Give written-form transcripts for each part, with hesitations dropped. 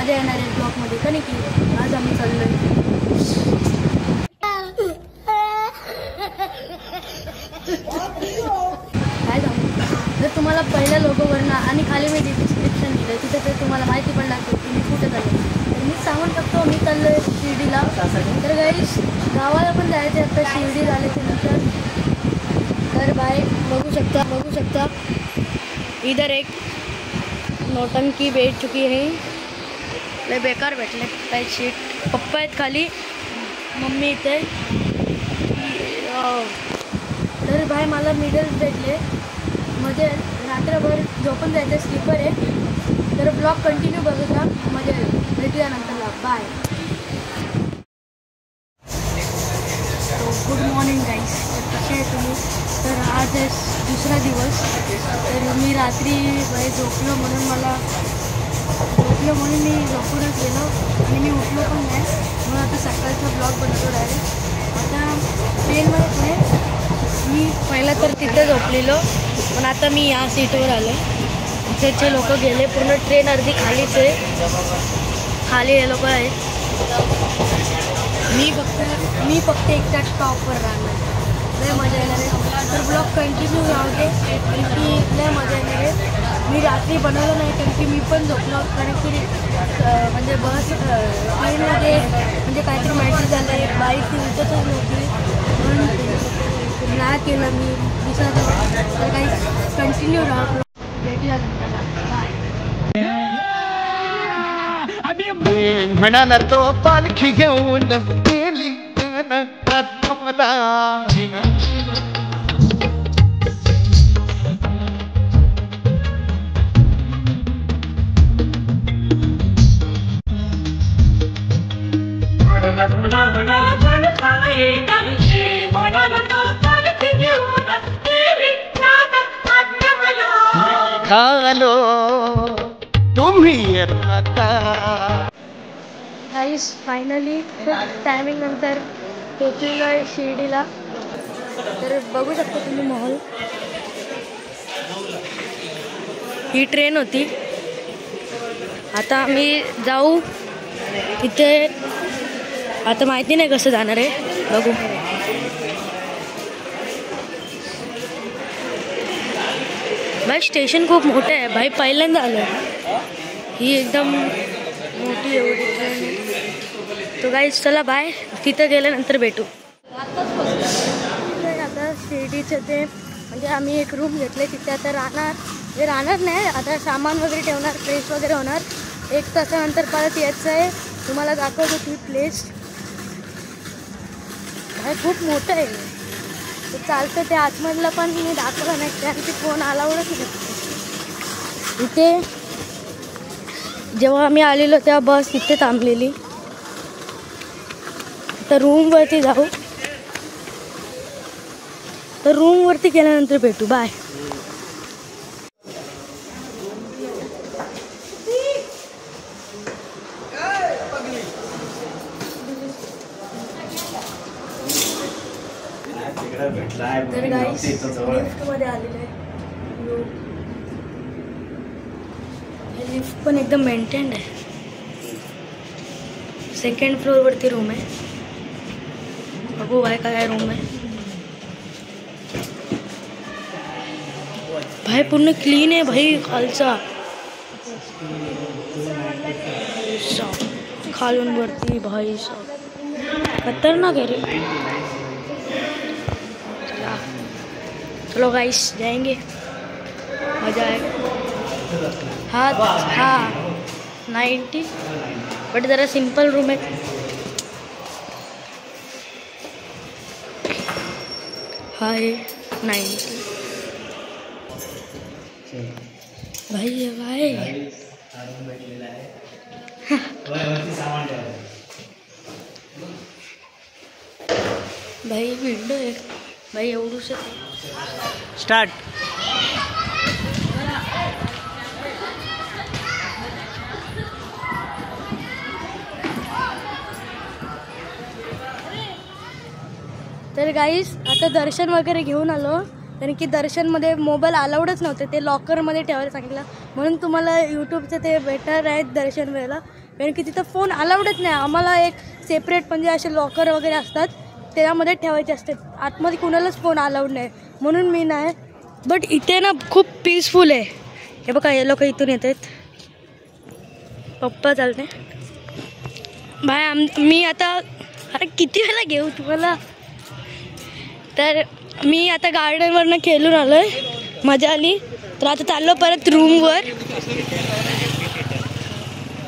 मजा येणार आहे ब्लॉगमध्ये. का नाही की आज आम्ही चाललोय काय सांगू. जर तुम्हाला पहिल्या लोगोवरनं आणि खाली मी डिस्क्रिप्शन दिलं तिथे तर तुम्हाला माहिती पण लागते की मी कुठे चाललो. तर मी सांगून टाकतो मी चाललोय शिर्डीला. तर गाईस गावाला पण जायचं आता शिर्डी झाल्याच्या नंतर. तर बाय बघू शकता इधर एक नौटंकी बैठ चुकी है. लय बेकार भेटले काय शीट. पप्पा आहेत खाली, मम्मी इथे. तर बाय मला मिडल भेटले म्हणजे रात्रभर झोपून जायचं. स्लीपर आहे. तर ब्लॉग कंटिन्यू बघत राहा, मजा येईल. भेटूया नंतरला. बाय. गुड मॉर्निंग गाईस. तर कसे आहे तुम्ही. तर आज आहे दुसरा दिवस. तर मी रात्री झोपलो म्हणून मी झोपूनच गेलो आणि मी उठलो पण नाही. म्हणून आता सकाळचा ब्लॉग बनवतो डायरेक्ट. आता ट्रेनमध्ये पुढे मी पहिला तर तिथे झोपलेलो पण आता मी या सीटवर आलो. तिथेचे लोक गेले, पूर्ण ट्रेन अर्धी खालीच आहे. खाली हे लोक आहेत. मी फक्त एकटा टॉपवर राहणार. लय मजा येणार आहे. तर ब्लॉग कंटिन्यू राहू दे कारण की लय मजा येणार आहे. मी रात्री बनवलं नाही कारण की मी पण झोपलो. कारण की म्हणजे बस ट्रेनमध्ये म्हणजे काहीतरी माहिती झालं आहे. बाईक ती उठतच नव्हती म्हणून नाही केलं मी दिसायचं. तर काही कंटिन्यू राहा. भेटूया नंतर. बाय. म्हणाला तो पालखी घेऊन गेली मला. खालो तुम्ही आता. गाईस फायनली टायमिंग नंतर पोचलेलो आहे शिर्डीला. तर बघू शकता तुम्ही माहोल. ही ट्रेन होती. आता आम्ही जाऊ तिथे. आता माहिती नाही कसं जाणार आहे, बघू. भाई स्टेशन खूप मोठं आहे भाई, पहिल्यांदा आलं. ही एकदम मोठी एवढी ट्रेन. तो गाईज चला बाय. तिथं गेल्यानंतर भेटू. आता शिर्डीचं ते म्हणजे आम्ही एक रूम घेतले तिथे आता राहणार नाही. आता सामान वगैरे ठेवणार, फ्रेश वगैरे होणार. 1 तासानंतर परत यायचं आहे. तुम्हाला दाखवतो ती प्लेस. भाई खूप मोठं आहे. ते चालतं ते आतमधलं पण मी दाखवलं नाही कारण की फोन अलाउडच नाही. इथे जेव्हा आम्ही आलेलो तेव्हा बस तिथे थांबलेली. तर रूमवरती जाऊ. तर रूमवरती गेल्यानंतर भेटू. बाय. तर गाईस लिफ्टमध्ये आलेलं आहे. हे लिफ्ट पण एकदम मेंटेन्ड आहे. 2nd फ्लोअरवरती रूम आहे. बघू भाई काय रूम आहे. भाई पूर्ण क्लीन आहे भाई. खालचा खालून वरती भाई खतरनाक आहे रे. चलो गाइस जाएंगे, मजा आएगा. हाँ 90 बट ज़रा सिंपल रूम है. हाँ है 90 भाई. ये भाई भाई विंडो है भाई. एवढू से स्टार्ट. तर गाईस आता दर्शन वगैरे घेऊन आलो कारण की दर्शनमध्ये मोबाईल अलाउडच नव्हते. ते लॉकरमध्ये ठेवायला सांगितलं म्हणून तुम्हाला यूट्यूबचे ते बेटर आहेत दर्शन वेळेला. कारण की तिथं फोन अलाउडच नाही. आम्हाला एक सेपरेट म्हणजे असे लॉकर वगैरे असतात त्याच्यामध्ये ठेवायचे असते. आतमध्ये कुणालाच फोन अलाउड नाही म्हणून मी नाही. बट इथे ना खूप पीसफुल आहे. हे बघा हे लोक इथून येत आहेत. पप्पा चालते बाय. मी आता अरे किती वेळा घेऊ तुम्हाला. तर मी आता गार्डनवरनं खेळून आलो आहे, मजा आली. तर आता चाललो परत रूमवर.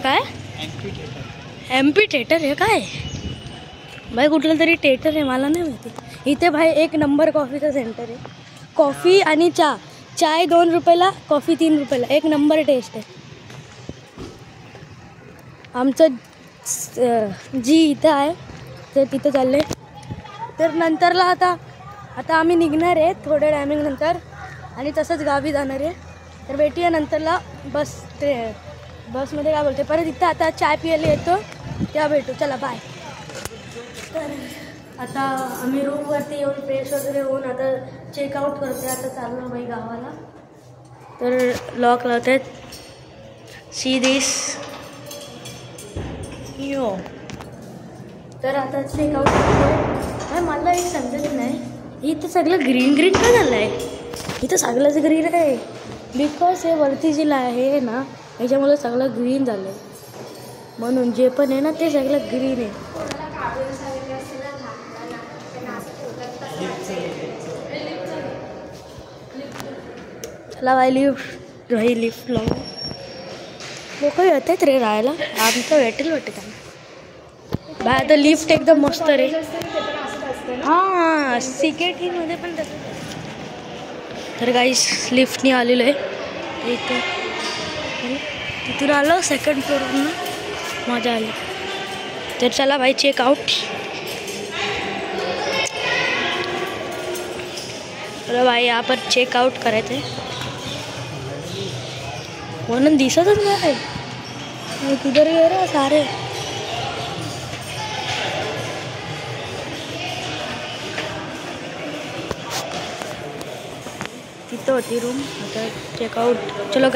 काय MP थिएटर हे काय भाई? कुठलं तरी थिएटर आहे मला नाही माहिती. इथे भाई एक नंबर कॉफीचं सेंटर आहे. कॉफी आणि चाय 2 रुपयाला, कॉफी 3 रुपयाला. एक नंबर टेस्ट आहे. आमचं जी इथं आहे ते तिथं चाललं आहे. तर नंतरला आता आम्ही निघणार आहे थोड्या टायमिंग नंतर आणि तसंच गावी जाणार आहे. तर भेटूया नंतरला बसमध्ये. काय बोलते परत इथं आता चाय प्यायला येतो तेव्हा भेटू. चला बाय. तर आता आम्ही रूमवरती येऊन फ्रेश वगैरे होऊन आता चेकआउट करते. आता चाललो बाई गावाला. तर लॉक लावत आहेत. सी दिस यो. तर आता चेकआउट करतोय. मला एक समजत नाही इथं सगळं ग्रीन का झालं आहे. इथं सगळंच ग्रीन आहे बिकॉज हे वरती जी आहे ना याच्यामुळे सगळं ग्रीन झालं आहे. म्हणून जे पण आहे ना ते सगळं ग्रीन आहे. चला बाय लिफ्ट लावून लोक येत आहेत रे राहायला. आमचं भेटेल वाटतं त्यांना बाय. आता लिफ्ट एकदम मस्त रे. हां सिकेटीमध्ये पण तसं. तर गाईस लिफ्टनी आलेलो आहे इथं. तिथून आलो सेकंड फ्लोअरवरून. मजा आली. तर चला भाई चेकआउट. चला भाई यहाँ पर चेकआउट करायचं आहे. म्हणून दिसतच नाही किधर गे रे सारे. तिथं होती रूम. आता चेकआउट. चलो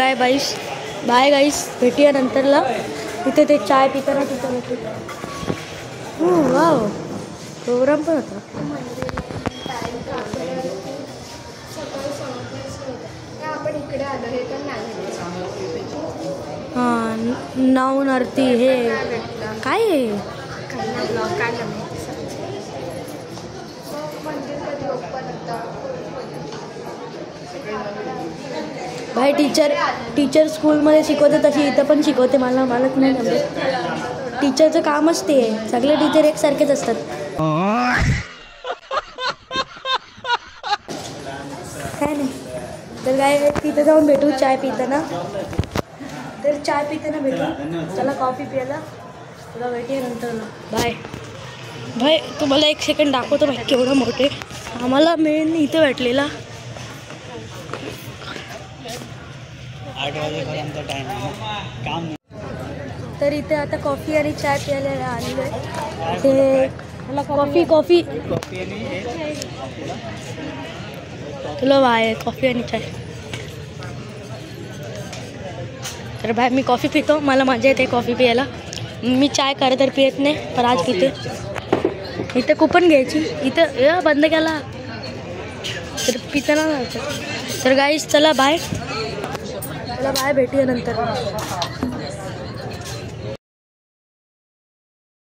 बाय गाईस भेटूया नंतरला. तिथे ते चाय पिताना तिथं भेटू. वाव प्रोग्राम पण होता. हां नाऊन आरती हे काय आहे. भाई टीचर स्कूलमध्ये शिकवते तशी इथं पण शिकवते. मलाच नाही जमत. टीचरचं कामच ते आहे. सगळे टीचर एकसारखेच असतात. काय नाही. तर काय तिथं जाऊन भेटू चाय पिताना. तर चाय पिताना भेटू. चला कॉफी प्यायला. तुला भेटूया नंतर. बाय भाई. तुम्हाला एक सेकंड दाखवतो भाई केवढं मोठे. आम्हाला मेन इथे भेटलेला 8 वाजेपर्यंत टाईम आहे काम. तर इथे आता कॉफी आणि चाय प्यायला आलेलो आहे. ते मला कॉफी तुला बाय कॉफी आणि चाय. तर बाय मी कॉफी पितो. मला मजा येते कॉफी प्यायला. मी चाय खरं तर पित नाही पण आज पिते. इथं कुपन घ्यायची. इथं बंद केला तर पिताना जायचं. तर गाईस चला बाय. भेटूया नंतर.